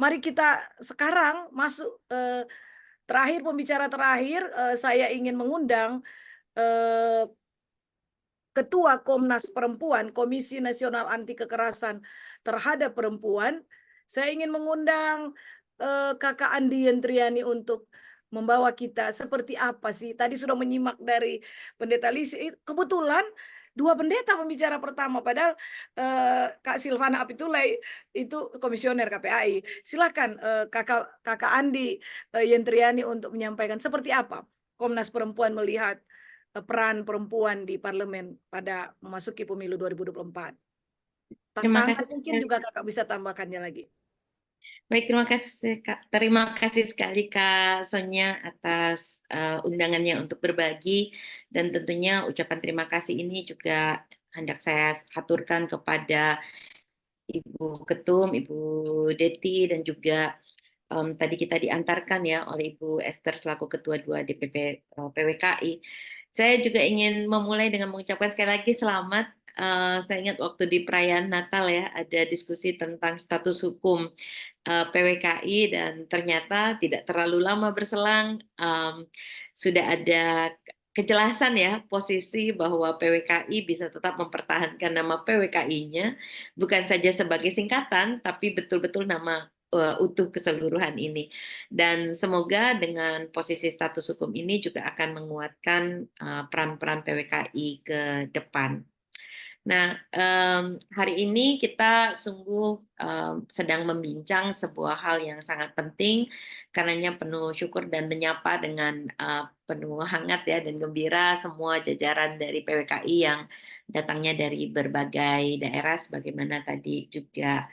mari kita sekarang masuk, terakhir pembicara terakhir, saya ingin mengundang, eee, Ketua Komnas Perempuan, Komisi Nasional Anti Kekerasan Terhadap Perempuan. Saya ingin mengundang, Kakak Andi Yentriani untuk membawa kita seperti apa sih, tadi sudah menyimak dari Pendeta Lisi, kebetulan 2 pendeta pembicara pertama, padahal, Kak Silvana Apitulai itu komisioner KPAI. Silakan, Kakak Kakak Andi, Yentriani untuk menyampaikan seperti apa Komnas Perempuan melihat peran perempuan di parlemen pada memasuki pemilu 2024. Terima Tantangan kasih mungkin sekali. juga Kakak bisa tambahkannya lagi. Baik, terima kasih Kak. Terima kasih sekali Kak Sonya atas undangannya untuk berbagi, dan tentunya ucapan terima kasih ini juga hendak saya aturkan kepada Ibu Ketum, Ibu Deti, dan juga tadi kita diantarkan ya oleh Ibu Esther selaku Ketua 2 DPP PWKI. Saya juga ingin memulai dengan mengucapkan sekali lagi selamat. Saya ingat waktu di perayaan Natal ya, ada diskusi tentang status hukum PWKI, dan ternyata tidak terlalu lama berselang sudah ada kejelasan ya posisi bahwa PWKI bisa tetap mempertahankan nama PWKI-nya, bukan saja sebagai singkatan tapi betul-betul nama utuh keseluruhan ini. Dan semoga dengan posisi status hukum ini juga akan menguatkan peran-peran PWKI ke depan. Nah, hari ini kita sungguh sedang membincang sebuah hal yang sangat penting, karenanya penuh syukur dan menyapa dengan penuh hangat ya dan gembira semua jajaran dari PWKI yang datangnya dari berbagai daerah, sebagaimana tadi juga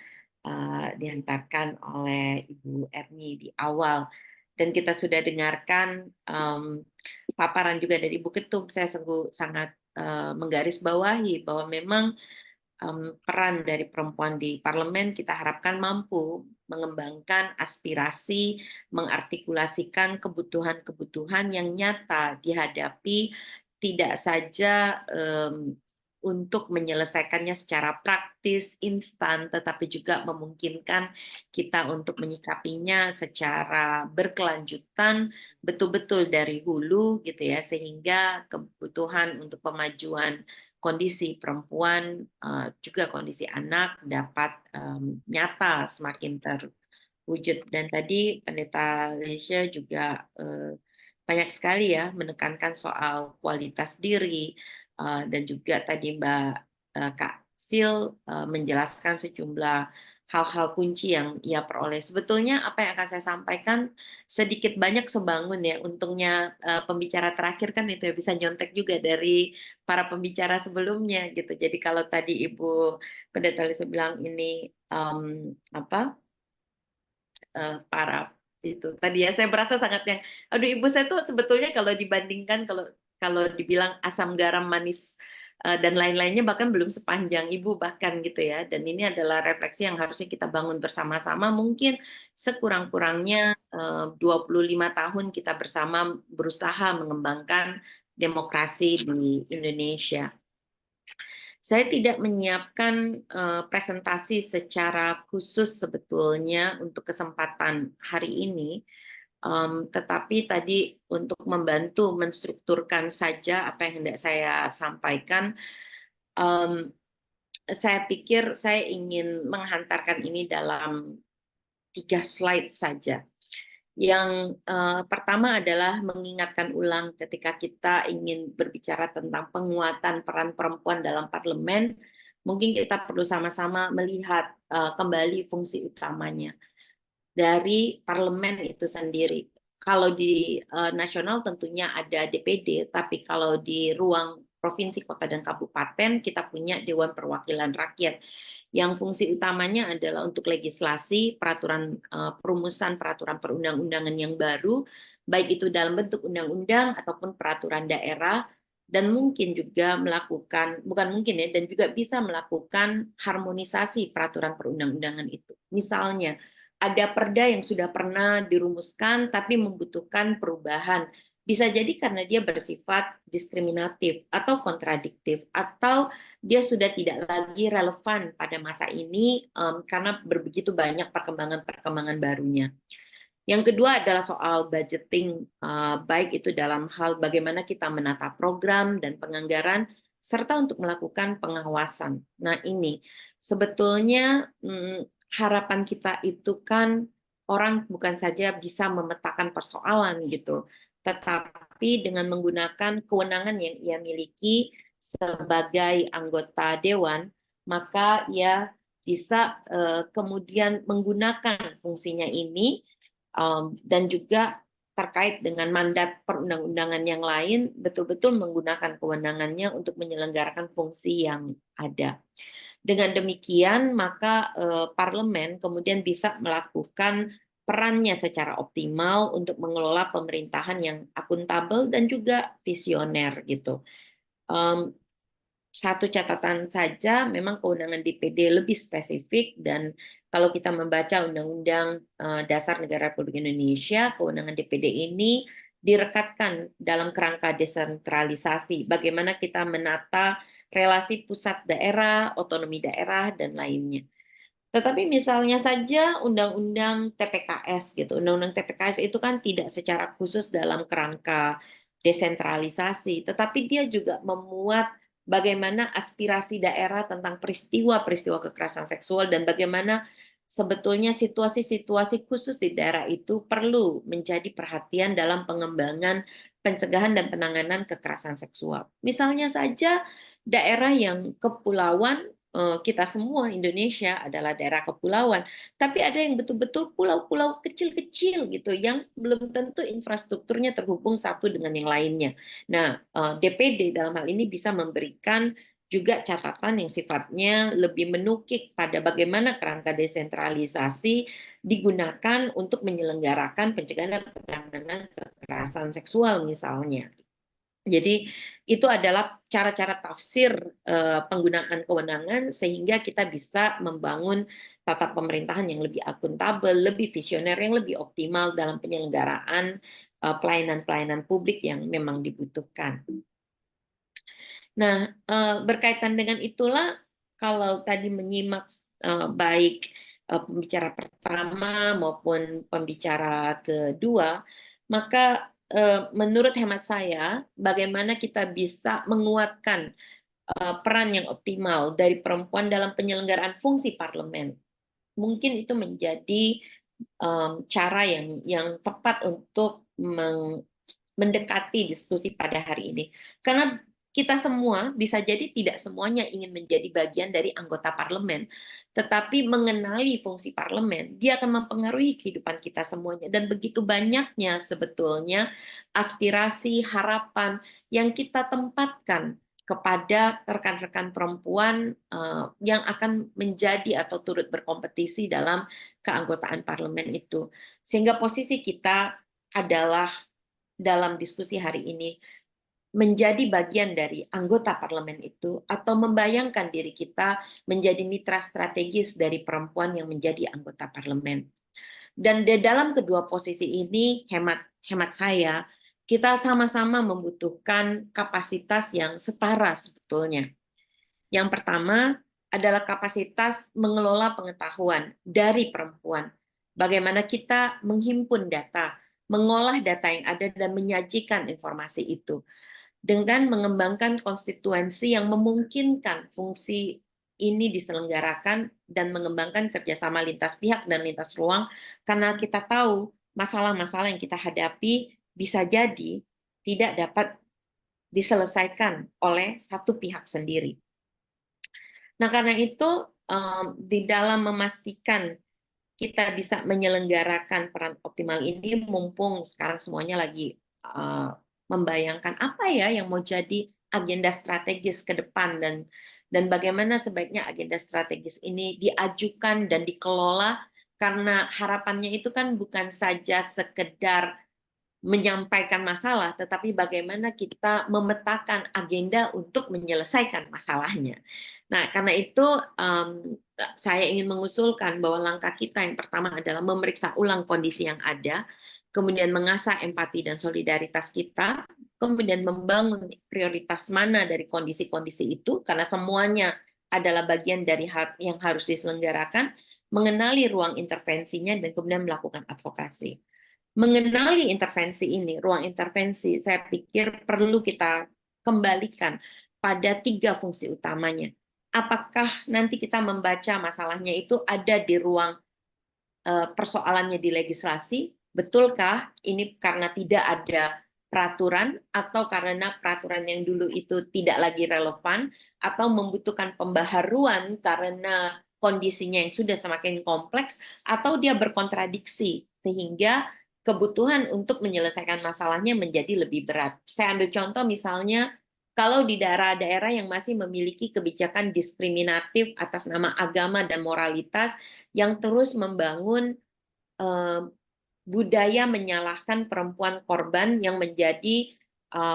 dihantarkan oleh Ibu Erni di awal. Dan kita sudah dengarkan paparan juga dari Ibu Ketum. Saya sungguh sangat menggarisbawahi bahwa memang peran dari perempuan di parlemen kita harapkan mampu mengembangkan aspirasi, mengartikulasikan kebutuhan-kebutuhan yang nyata dihadapi, tidak saja untuk menyelesaikannya secara praktis, instan, tetapi juga memungkinkan kita untuk menyikapinya secara berkelanjutan, betul-betul dari hulu gitu ya, sehingga kebutuhan untuk pemajuan kondisi perempuan, juga kondisi anak dapat nyata semakin terwujud. Dan tadi Pendeta Lesya juga banyak sekali ya menekankan soal kualitas diri, dan juga tadi Mbak Kak Sil menjelaskan sejumlah hal-hal kunci yang ia peroleh. Sebetulnya apa yang akan saya sampaikan sedikit banyak sebangun ya. Untungnya pembicara terakhir kan itu ya bisa nyontek juga dari para pembicara sebelumnya gitu. Jadi kalau tadi Ibu Pendeta Lisa bilang ini apa para itu tadi ya, saya merasa sangat yang aduh, ibu saya tuh sebetulnya kalau dibandingkan, kalau kalau dibilang asam garam manis dan lain-lainnya bahkan belum sepanjang ibu bahkan gitu ya. Dan ini adalah refleksi yang harusnya kita bangun bersama-sama, mungkin sekurang-kurangnya 25 tahun kita bersama berusaha mengembangkan demokrasi di Indonesia. Saya tidak menyiapkan presentasi secara khusus sebetulnya untuk kesempatan hari ini, tetapi tadi untuk membantu menstrukturkan saja apa yang hendak saya sampaikan, saya pikir saya ingin menghantarkan ini dalam 3 slide saja. Yang pertama adalah mengingatkan ulang ketika kita ingin berbicara tentang penguatan peran perempuan dalam parlemen, mungkin kita perlu sama-sama melihat kembali fungsi utamanya dari parlemen itu sendiri. Kalau di nasional tentunya ada DPD, tapi kalau di ruang provinsi, kota, dan kabupaten kita punya Dewan Perwakilan Rakyat yang fungsi utamanya adalah untuk legislasi, peraturan perumusan peraturan perundang-undangan yang baru, baik itu dalam bentuk undang-undang ataupun peraturan daerah, dan mungkin juga melakukan, bukan mungkin ya, dan juga bisa melakukan harmonisasi peraturan perundang-undangan itu. Misalnya, ada perda yang sudah pernah dirumuskan tapi membutuhkan perubahan Bisa jadi karena dia bersifat diskriminatif atau kontradiktif, atau dia sudah tidak lagi relevan pada masa ini karena begitu banyak perkembangan-perkembangan barunya. Yang kedua adalah soal budgeting, baik itu dalam hal bagaimana kita menata program dan penganggaran, serta untuk melakukan pengawasan. Nah ini sebetulnya harapan kita itu kan orang bukan saja bisa memetakan persoalan gitu, tetapi dengan menggunakan kewenangan yang ia miliki sebagai anggota dewan, maka ia bisa kemudian menggunakan fungsinya ini dan juga terkait dengan mandat perundang-undangan yang lain, betul-betul menggunakan kewenangannya untuk menyelenggarakan fungsi yang ada. Dengan demikian, maka parlemen kemudian bisa melakukan perannya secara optimal untuk mengelola pemerintahan yang akuntabel dan juga visioner gitu. Satu catatan saja, memang kewenangan DPD lebih spesifik, dan kalau kita membaca Undang-Undang Dasar Negara Republik Indonesia, kewenangan DPD ini direkatkan dalam kerangka desentralisasi, bagaimana kita menata relasi pusat daerah, otonomi daerah, dan lainnya. Tetapi misalnya saja Undang-Undang TPKS gitu, Undang-Undang TPKS itu kan tidak secara khusus dalam kerangka desentralisasi, tetapi dia juga memuat bagaimana aspirasi daerah tentang peristiwa-peristiwa kekerasan seksual dan bagaimana sebetulnya situasi-situasi khusus di daerah itu perlu menjadi perhatian dalam pengembangan pencegahan dan penanganan kekerasan seksual. Misalnya saja daerah yang kepulauan, kita semua Indonesia adalah daerah kepulauan, tapi ada yang betul-betul pulau-pulau kecil-kecil gitu yang belum tentu infrastrukturnya terhubung satu dengan yang lainnya. Nah, DPD dalam hal ini bisa memberikan juga catatan yang sifatnya lebih menukik pada bagaimana kerangka desentralisasi digunakan untuk menyelenggarakan pencegahan dan penanganan kekerasan seksual misalnya. Jadi itu adalah cara-cara tafsir penggunaan kewenangan sehingga kita bisa membangun tata pemerintahan yang lebih akuntabel, lebih visioner, yang lebih optimal dalam penyelenggaraan pelayanan-pelayanan publik yang memang dibutuhkan. Nah, berkaitan dengan itulah kalau tadi menyimak baik pembicara pertama maupun pembicara kedua, maka menurut hemat saya, bagaimana kita bisa menguatkan peran yang optimal dari perempuan dalam penyelenggaraan fungsi parlemen. Mungkin itu menjadi cara yang tepat untuk mendekati diskusi pada hari ini. Karena kita semua bisa jadi tidak semuanya ingin menjadi bagian dari anggota parlemen, tetapi mengenali fungsi parlemen, dia akan mempengaruhi kehidupan kita semuanya. Dan begitu banyaknya sebetulnya aspirasi, harapan yang kita tempatkan kepada rekan-rekan perempuan yang akan menjadi atau turut berkompetisi dalam keanggotaan parlemen itu. Sehingga posisi kita adalah dalam diskusi hari ini menjadi bagian dari anggota parlemen itu, atau membayangkan diri kita menjadi mitra strategis dari perempuan yang menjadi anggota parlemen. Dan di dalam kedua posisi ini, hemat saya, kita sama-sama membutuhkan kapasitas yang setara sebetulnya. Yang pertama adalah kapasitas mengelola pengetahuan dari perempuan. Bagaimana kita menghimpun data, mengolah data yang ada dan menyajikan informasi itu dengan mengembangkan konstituensi yang memungkinkan fungsi ini diselenggarakan dan mengembangkan kerjasama lintas pihak dan lintas ruang, karena kita tahu masalah-masalah yang kita hadapi bisa jadi tidak dapat diselesaikan oleh satu pihak sendiri. Nah, karena itu di dalam memastikan kita bisa menyelenggarakan peran optimal ini, mumpung sekarang semuanya lagi membayangkan apa ya yang mau jadi agenda strategis ke depan, dan bagaimana sebaiknya agenda strategis ini diajukan dan dikelola, karena harapannya itu kan bukan saja sekedar menyampaikan masalah, tetapi bagaimana kita memetakan agenda untuk menyelesaikan masalahnya. Nah, karena itu saya ingin mengusulkan bahwa langkah kita yang pertama adalah memeriksa ulang kondisi yang ada, kemudian mengasah empati dan solidaritas kita, kemudian membangun prioritas mana dari kondisi-kondisi itu, karena semuanya adalah bagian dari hal yang harus diselenggarakan, mengenali ruang intervensinya, dan kemudian melakukan advokasi. Mengenali intervensi ini, ruang intervensi, saya pikir perlu kita kembalikan pada 3 fungsi utamanya. Apakah nanti kita membaca masalahnya itu ada di ruang persoalannya di legislasi, betulkah ini karena tidak ada peraturan atau karena peraturan yang dulu itu tidak lagi relevan atau membutuhkan pembaharuan karena kondisinya yang sudah semakin kompleks atau dia berkontradiksi sehingga kebutuhan untuk menyelesaikan masalahnya menjadi lebih berat. Saya ambil contoh misalnya kalau di daerah-daerah yang masih memiliki kebijakan diskriminatif atas nama agama dan moralitas yang terus membangun budaya menyalahkan perempuan korban yang menjadi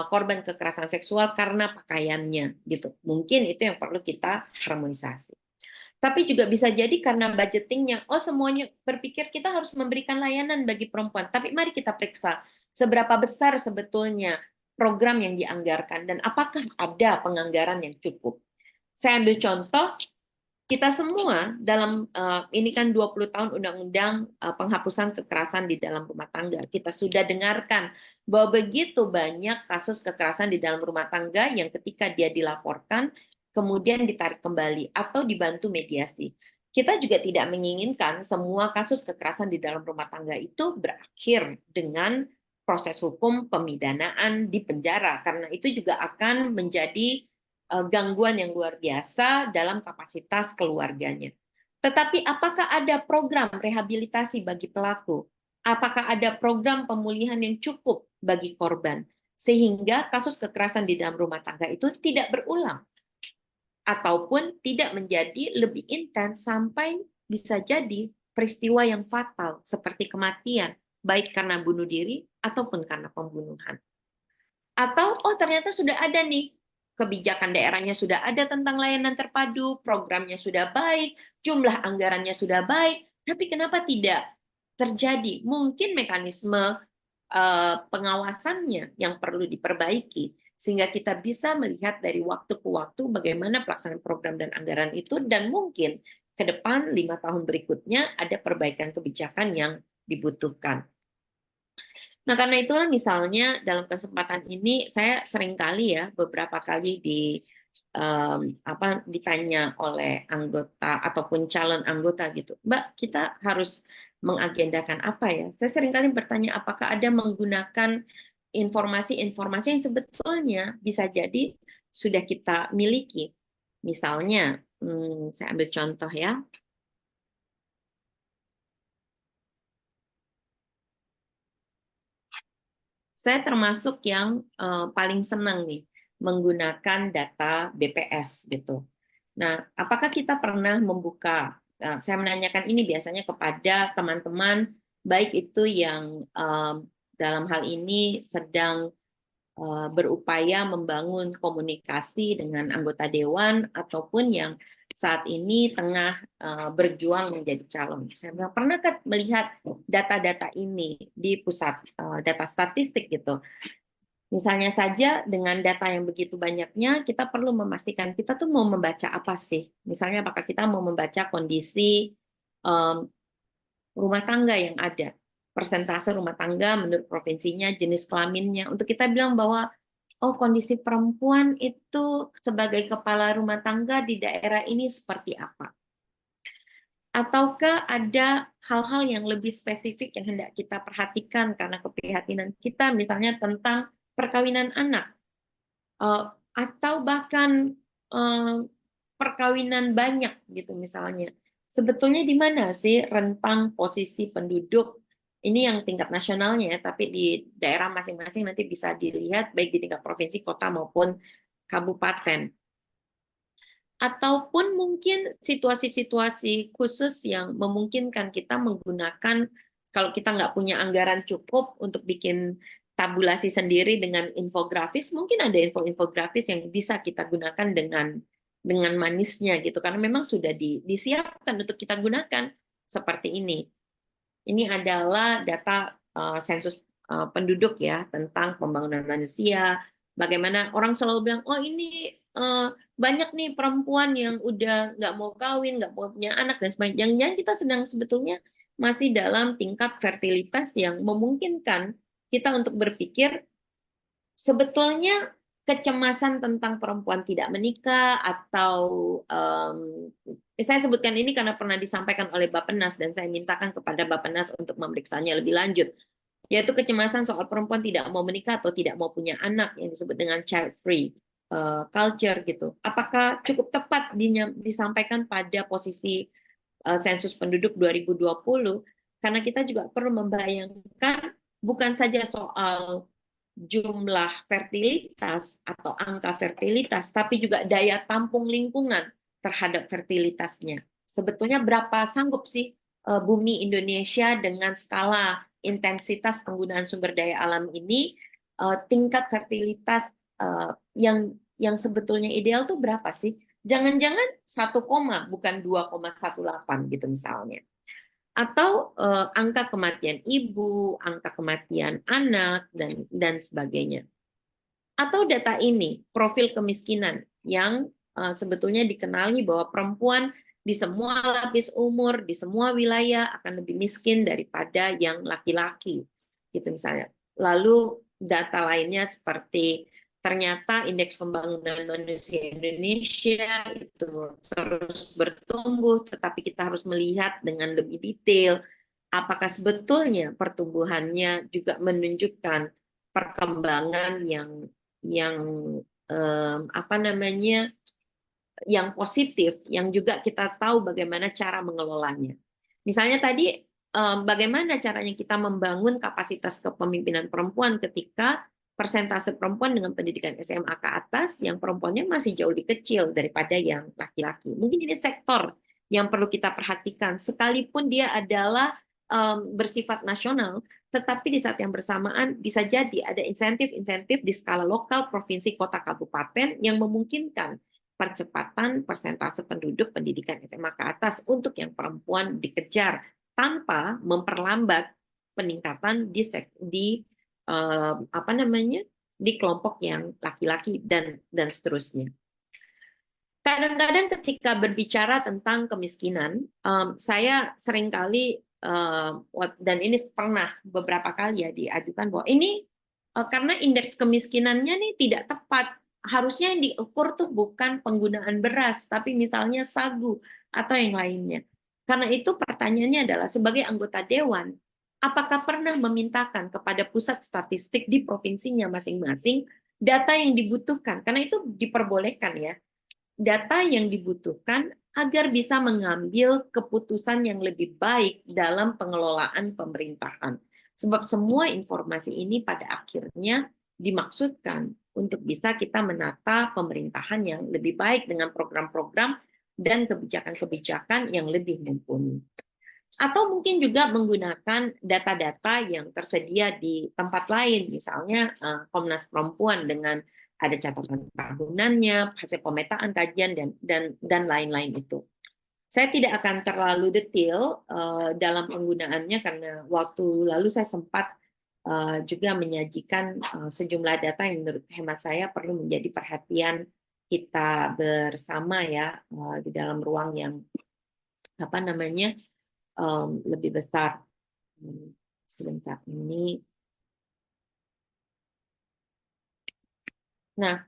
korban kekerasan seksual karena pakaiannya gitu. Mungkin itu yang perlu kita harmonisasi. Tapi juga bisa jadi karena budgetingnya, semuanya berpikir kita harus memberikan layanan bagi perempuan. Tapi mari kita periksa seberapa besar sebetulnya program yang dianggarkan dan apakah ada penganggaran yang cukup. Saya ambil contoh, kita semua dalam ini kan 20 tahun undang-undang penghapusan kekerasan di dalam rumah tangga. Kita sudah dengarkan bahwa begitu banyak kasus kekerasan di dalam rumah tangga yang ketika dia dilaporkan kemudian ditarik kembali atau dibantu mediasi. Kita juga tidak menginginkan semua kasus kekerasan di dalam rumah tangga itu berakhir dengan proses hukum pemidanaan di penjara, karena itu juga akan menjadi gangguan yang luar biasa dalam kapasitas keluarganya. Tetapi apakah ada program rehabilitasi bagi pelaku? Apakah ada program pemulihan yang cukup bagi korban? Sehingga kasus kekerasan di dalam rumah tangga itu tidak berulang. Ataupun tidak menjadi lebih intens sampai bisa jadi peristiwa yang fatal seperti kematian, baik karena bunuh diri ataupun karena pembunuhan. Atau, ternyata sudah ada nih kebijakan daerahnya sudah ada tentang layanan terpadu, programnya sudah baik, jumlah anggarannya sudah baik, tapi kenapa tidak terjadi? Mungkin mekanisme pengawasannya yang perlu diperbaiki, sehingga kita bisa melihat dari waktu ke waktu bagaimana pelaksanaan program dan anggaran itu, dan mungkin ke depan 5 tahun berikutnya ada perbaikan kebijakan yang dibutuhkan. Nah, karena itulah misalnya dalam kesempatan ini saya sering kali ya beberapa kali ditanya oleh anggota ataupun calon anggota gitu, Mbak, kita harus mengagendakan apa ya? Saya sering kali bertanya apakah ada menggunakan informasi-informasi yang sebetulnya bisa jadi sudah kita miliki. Misalnya, saya ambil contoh ya. Saya termasuk yang paling senang nih menggunakan data BPS gitu. Nah, apakah kita pernah membuka? Saya menanyakan ini biasanya kepada teman-teman, baik itu yang dalam hal ini sedang berupaya membangun komunikasi dengan anggota dewan ataupun yang saat ini tengah berjuang menjadi calon. Saya bilang, pernahkah melihat data-data ini di pusat data statistik gitu? Misalnya saja dengan data yang begitu banyaknya, kita perlu memastikan kita tuh mau membaca apa sih? Misalnya apakah kita mau membaca kondisi rumah tangga yang ada, persentase rumah tangga menurut provinsinya, jenis kelaminnya, untuk kita bilang bahwa kondisi perempuan itu sebagai kepala rumah tangga di daerah ini seperti apa? Ataukah ada hal-hal yang lebih spesifik yang hendak kita perhatikan karena keprihatinan kita, misalnya tentang perkawinan anak, atau bahkan perkawinan banyak gitu misalnya. Sebetulnya di mana sih rentang posisi penduduk? Ini yang tingkat nasionalnya ya, tapi di daerah masing-masing nanti bisa dilihat baik di tingkat provinsi, kota maupun kabupaten. Ataupun mungkin situasi-situasi khusus yang memungkinkan kita menggunakan, kalau kita nggak punya anggaran cukup untuk bikin tabulasi sendiri dengan infografis, mungkin ada infografis yang bisa kita gunakan dengan manisnya gitu, karena memang sudah disiapkan untuk kita gunakan seperti ini. Ini adalah data sensus penduduk ya, tentang pembangunan manusia. Bagaimana orang selalu bilang, oh ini banyak nih perempuan yang udah nggak mau kawin, nggak mau punya anak dan sebagainya. Jangan-jangan kita sedang sebetulnya masih dalam tingkat fertilitas yang memungkinkan kita untuk berpikir sebetulnya kecemasan tentang perempuan tidak menikah atau saya sebutkan ini karena pernah disampaikan oleh Bappenas dan saya mintakan kepada Bappenas untuk memeriksanya lebih lanjut, yaitu kecemasan soal perempuan tidak mau menikah atau tidak mau punya anak yang disebut dengan child free culture gitu. Apakah cukup tepat disampaikan pada posisi sensus penduduk 2020? Karena kita juga perlu membayangkan bukan saja soal jumlah fertilitas atau angka fertilitas, tapi juga daya tampung lingkungan terhadap fertilitasnya. Sebetulnya berapa sanggup sih bumi Indonesia dengan skala intensitas penggunaan sumber daya alam ini, tingkat fertilitas yang sebetulnya ideal tuh berapa sih? Jangan-jangan 1, bukan 2,18 gitu misalnya. Atau angka kematian ibu, angka kematian anak, dan sebagainya. Atau data ini, profil kemiskinan yang sebetulnya dikenali bahwa perempuan di semua lapis umur, di semua wilayah akan lebih miskin daripada yang laki-laki, gitu misalnya. Lalu data lainnya seperti ternyata indeks pembangunan manusia Indonesia itu terus bertumbuh, tetapi kita harus melihat dengan lebih detail apakah sebetulnya pertumbuhannya juga menunjukkan perkembangan yang apa namanya yang positif, yang juga kita tahu bagaimana cara mengelolanya. Misalnya tadi bagaimana caranya kita membangun kapasitas kepemimpinan perempuan ketika persentase perempuan dengan pendidikan SMA ke atas yang perempuannya masih jauh lebih kecil daripada yang laki-laki. Mungkin ini sektor yang perlu kita perhatikan, sekalipun dia adalah bersifat nasional, tetapi di saat yang bersamaan bisa jadi ada insentif-insentif di skala lokal, provinsi, kota, kabupaten yang memungkinkan percepatan persentase penduduk pendidikan SMA ke atas untuk yang perempuan dikejar tanpa memperlambat peningkatan di apa namanya di kelompok yang laki-laki dan seterusnya. Kadang-kadang ketika berbicara tentang kemiskinan, saya seringkali dan ini pernah beberapa kali ya diajukan bahwa ini karena indeks kemiskinannya nih tidak tepat. Harusnya yang diukur tuh bukan penggunaan beras, tapi misalnya sagu atau yang lainnya. Karena itu pertanyaannya adalah sebagai anggota dewan, apakah pernah memintakan kepada pusat statistik di provinsinya masing-masing data yang dibutuhkan? Karena itu diperbolehkan ya, data yang dibutuhkan agar bisa mengambil keputusan yang lebih baik dalam pengelolaan pemerintahan. Sebab semua informasi ini pada akhirnya dimaksudkan untuk bisa kita menata pemerintahan yang lebih baik dengan program-program dan kebijakan-kebijakan yang lebih mumpuni. Atau mungkin juga menggunakan data-data yang tersedia di tempat lain, misalnya Komnas Perempuan dengan ada catatan tahunannya, hasil pemetaan, kajian, dan lain-lain itu. Saya tidak akan terlalu detail dalam penggunaannya karena waktu lalu saya sempat juga menyajikan sejumlah data yang menurut hemat saya perlu menjadi perhatian kita bersama ya di dalam ruang yang apa namanya lebih besar. Sebentar ini. Nah,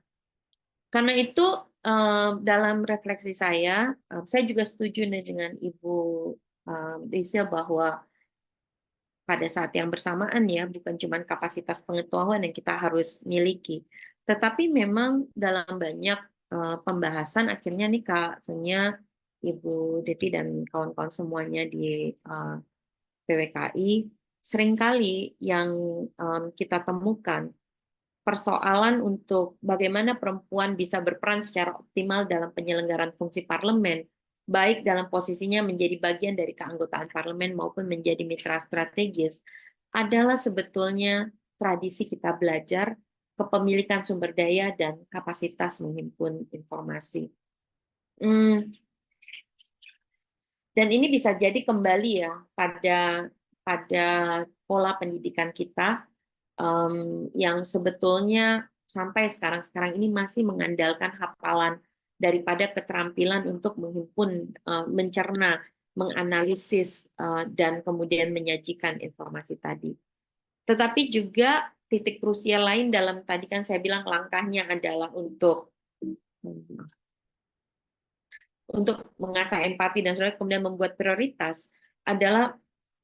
karena itu dalam refleksi saya juga setuju dengan Ibu Desil bahwa pada saat yang bersamaan ya, bukan cuma kapasitas pengetahuan yang kita harus miliki, tetapi memang dalam banyak pembahasan akhirnya nih Kak Sonia, Ibu Deti dan kawan-kawan semuanya di PWKI, seringkali yang kita temukan persoalan untuk bagaimana perempuan bisa berperan secara optimal dalam penyelenggaraan fungsi parlemen, baik dalam posisinya menjadi bagian dari keanggotaan parlemen maupun menjadi mitra strategis, adalah sebetulnya tradisi kita belajar kepemilikan sumber daya dan kapasitas menghimpun informasi. Dan ini bisa jadi kembali ya pada pada pola pendidikan kita yang sebetulnya sampai sekarang ini masih mengandalkan hafalan daripada keterampilan untuk menghimpun, mencerna, menganalisis, dan kemudian menyajikan informasi tadi. Tetapi juga titik krusial lain dalam tadi kan saya bilang langkahnya adalah untuk mengasah empati dan kemudian membuat prioritas adalah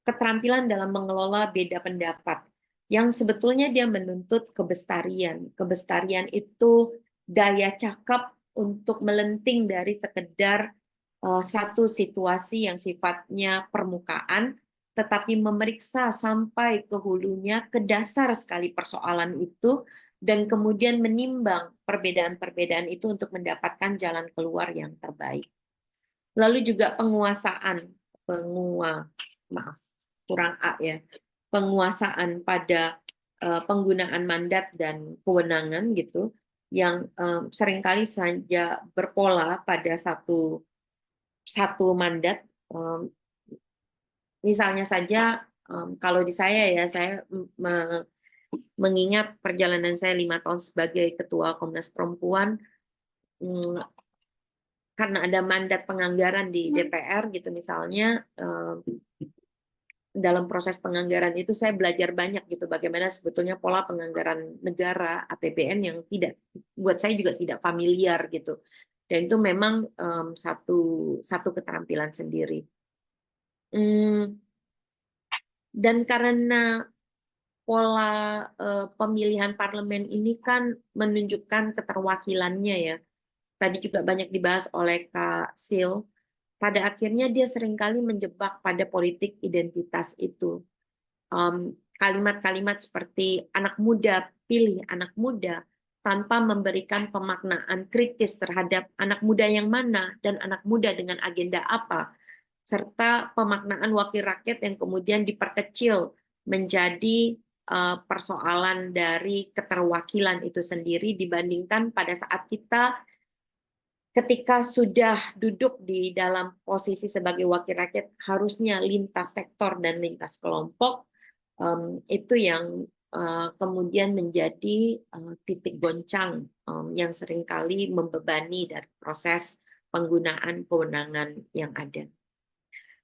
keterampilan dalam mengelola beda pendapat yang sebetulnya dia menuntut kebestarian. Kebestarian itu daya cakap untuk melenting dari sekedar satu situasi yang sifatnya permukaan, tetapi memeriksa sampai ke hulunya, ke dasar sekali persoalan itu, dan kemudian menimbang perbedaan-perbedaan itu untuk mendapatkan jalan keluar yang terbaik. Lalu juga penguasaan pada penggunaan mandat dan kewenangan gitu, yang seringkali saja berpola pada satu mandat. Misalnya saja kalau di saya ya, saya mengingat perjalanan saya 5 tahun sebagai Ketua Komnas Perempuan, karena ada mandat penganggaran di DPR gitu misalnya, dalam proses penganggaran itu saya belajar banyak gitu bagaimana sebetulnya pola penganggaran negara APBN yang buat saya juga tidak familiar gitu, dan itu memang satu keterampilan sendiri. Dan karena pola pemilihan parlemen ini kan menunjukkan keterwakilannya ya, tadi juga banyak dibahas oleh Kak Sil, pada akhirnya dia seringkali menjebak pada politik identitas itu. Kalimat-kalimat seperti anak muda, pilih anak muda, tanpa memberikan pemaknaan kritis terhadap anak muda yang mana dan anak muda dengan agenda apa, serta pemaknaan wakil rakyat yang kemudian diperkecil menjadi persoalan dari keterwakilan itu sendiri dibandingkan pada saat kita ketika sudah duduk di dalam posisi sebagai wakil rakyat harusnya lintas sektor dan lintas kelompok, itu yang kemudian menjadi titik goncang yang seringkali membebani dari proses penggunaan kewenangan yang ada.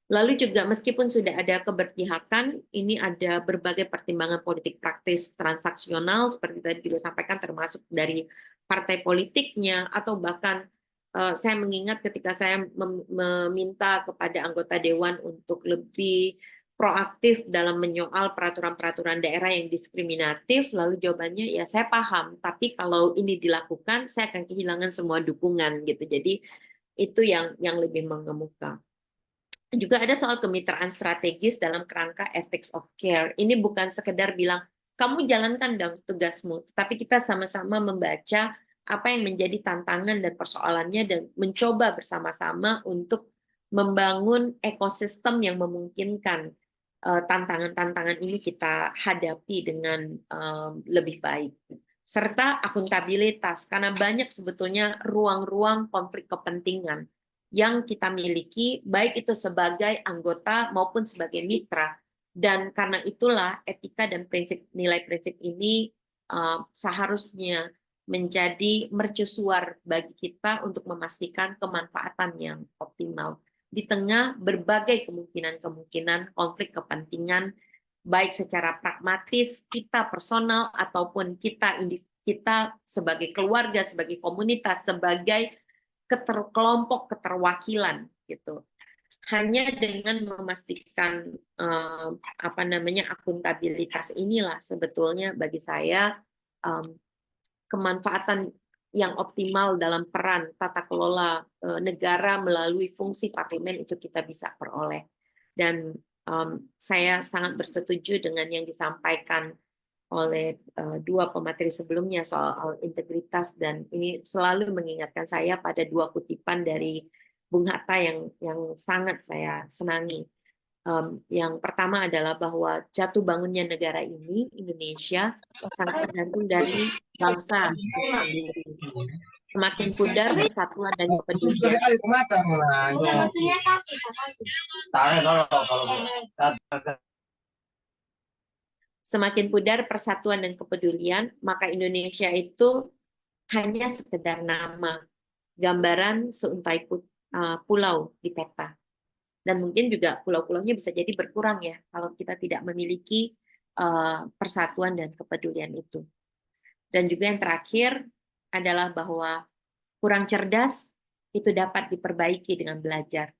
Lalu juga meskipun sudah ada keberpihakan, ini ada berbagai pertimbangan politik praktis transaksional seperti tadi juga sampaikan, termasuk dari partai politiknya, atau bahkan saya mengingat ketika saya meminta kepada anggota dewan untuk lebih proaktif dalam menyoal peraturan-peraturan daerah yang diskriminatif, lalu jawabannya ya saya paham, tapi kalau ini dilakukan saya akan kehilangan semua dukungan gitu. Jadi itu yang lebih mengemuka. Juga ada soal kemitraan strategis dalam kerangka ethics of care. Ini bukan sekedar bilang, kamu jalankan dong tugasmu, tapi kita sama-sama membaca apa yang menjadi tantangan dan persoalannya dan mencoba bersama-sama untuk membangun ekosistem yang memungkinkan tantangan-tantangan ini kita hadapi dengan lebih baik. Serta akuntabilitas, karena banyak sebetulnya ruang-ruang konflik kepentingan yang kita miliki, baik itu sebagai anggota maupun sebagai mitra. Dan karena itulah etika dan nilai prinsip ini seharusnya menjadi mercusuar bagi kita untuk memastikan kemanfaatan yang optimal di tengah berbagai kemungkinan-kemungkinan konflik kepentingan, baik secara pragmatis, kita personal, ataupun kita sebagai keluarga, sebagai komunitas, sebagai kelompok keterwakilan gitu. Hanya dengan memastikan akuntabilitas inilah sebetulnya bagi saya kemanfaatan yang optimal dalam peran tata kelola negara melalui fungsi parlemen itu kita bisa peroleh. Dan saya sangat bersetuju dengan yang disampaikan oleh dua pemateri sebelumnya soal integritas, dan ini selalu mengingatkan saya pada dua kutipan dari Bung Hatta yang sangat saya senangi. Yang pertama adalah bahwa jatuh bangunnya negara ini, Indonesia, sangat tergantung dari bangsa sendiri. Semakin pudar persatuan dan kepedulian. semakin pudar persatuan dan kepedulian, maka Indonesia itu hanya sekedar nama, gambaran seuntai pulau di peta. Dan mungkin juga pulau-pulaunya bisa jadi berkurang ya kalau kita tidak memiliki persatuan dan kepedulian itu. Dan juga yang terakhir adalah bahwa kurang cerdas itu dapat diperbaiki dengan belajar.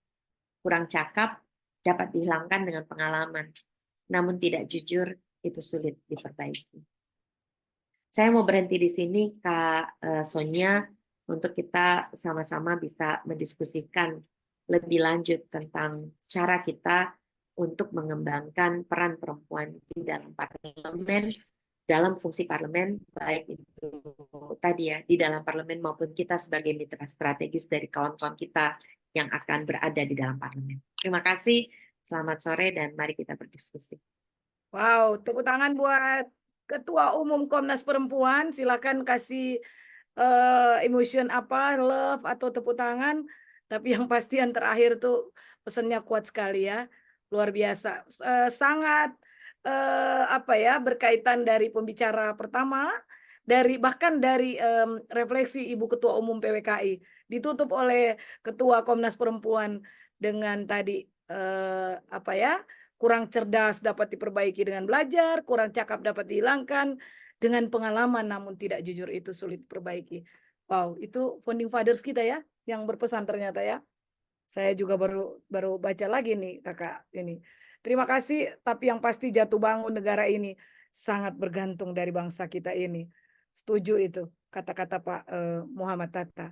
Kurang cakap dapat dihilangkan dengan pengalaman. Namun tidak jujur itu sulit diperbaiki. Saya mau berhenti di sini, Kak Sonia, untuk kita sama-sama bisa mendiskusikan lebih lanjut tentang cara kita untuk mengembangkan peran perempuan di dalam parlemen, dalam fungsi parlemen, baik itu tadi ya, di dalam parlemen maupun kita sebagai mitra strategis dari kawan-kawan kita yang akan berada di dalam parlemen. Terima kasih, selamat sore, dan mari kita berdiskusi. Wow, tepuk tangan buat Ketua Umum Komnas Perempuan. Silakan kasih emotion apa, love atau tepuk tangan. Tapi yang pasti yang terakhir tuh pesannya kuat sekali ya, luar biasa. Sangat apa ya, berkaitan dari pembicara pertama, bahkan dari refleksi Ibu Ketua Umum PWKI, ditutup oleh Ketua Komnas Perempuan dengan tadi apa ya, kurang cerdas dapat diperbaiki dengan belajar, kurang cakap dapat dihilangkan, dengan pengalaman namun tidak jujur itu sulit diperbaiki. Wow, itu founding fathers kita ya yang berpesan ternyata ya. Saya juga baru baca lagi nih Kakak ini. Terima kasih, tapi yang pasti jatuh bangun negara ini sangat bergantung dari bangsa kita ini. Setuju itu kata-kata Pak Muhammad Hatta.